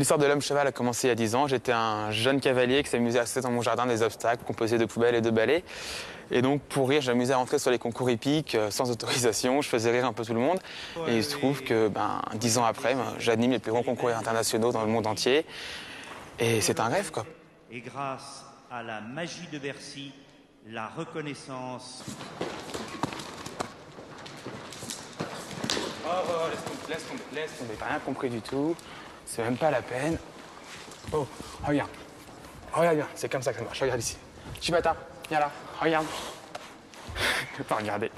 L'histoire de l'homme-cheval a commencé il y a 10 ans. J'étais un jeune cavalier qui s'amusait à sauter dans mon jardin des obstacles composés de poubelles et de balais. Et donc, pour rire, j'amusais à rentrer sur les concours hippiques sans autorisation. Je faisais rire un peu tout le monde. Et il se trouve que 10 ans après, j'anime les plus grands concours internationaux dans le monde entier. Et c'est un rêve, quoi. Et grâce à la magie de Bercy, la reconnaissance... Oh, laisse tomber, t'as rien compris du tout. C'est même pas la peine. Oh, regarde. Regarde bien, c'est comme ça que ça marche. Regarde ici. Chibata, viens là, regarde. Je vais pas regarder.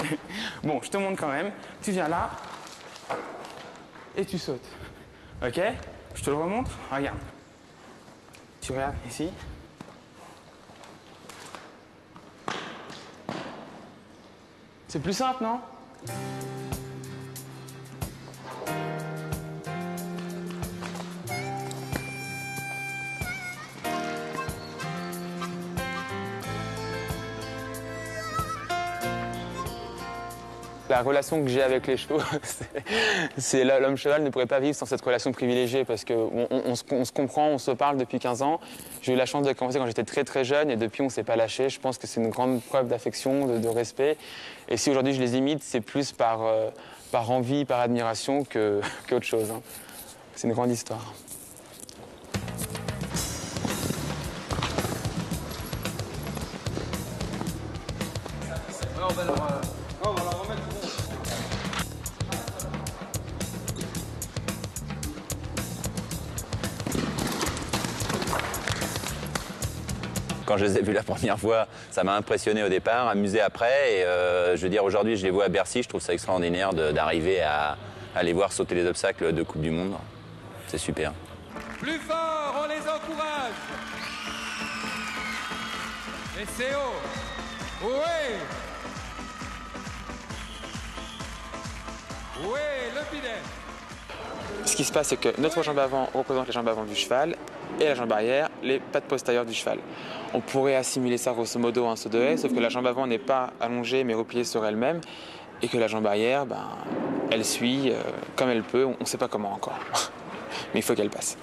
Bon, je te montre quand même. Tu viens là et tu sautes. Ok? Je te le remontre. Regarde. Tu regardes ici. C'est plus simple, non? La relation que j'ai avec les chevaux, c'est l'homme-cheval ne pourrait pas vivre sans cette relation privilégiée parce qu'on se comprend, on se parle depuis 15 ans. J'ai eu la chance de commencer quand j'étais très très jeune et depuis on ne s'est pas lâché. Je pense que c'est une grande preuve d'affection, de respect. Et si aujourd'hui je les imite, c'est plus par envie, par admiration qu'autre chose. Hein. C'est une grande histoire. Quand je les ai vus la première fois, ça m'a impressionné au départ, amusé après. Et je veux dire, aujourd'hui, je les vois à Bercy. Je trouve ça extraordinaire d'arriver à les voir sauter les obstacles de Coupe du Monde. C'est super. Plus fort, on les encourage. Et c'est haut. Oui. Oui, le bidet. Ce qui se passe, c'est que notre jambe avant représente les jambes avant du cheval et la jambe arrière, les pattes postérieures du cheval. On pourrait assimiler ça grosso modo à un saut de haie, sauf que la jambe avant n'est pas allongée mais repliée sur elle-même et que la jambe arrière, elle suit comme elle peut, on ne sait pas comment encore. Mais il faut qu'elle passe.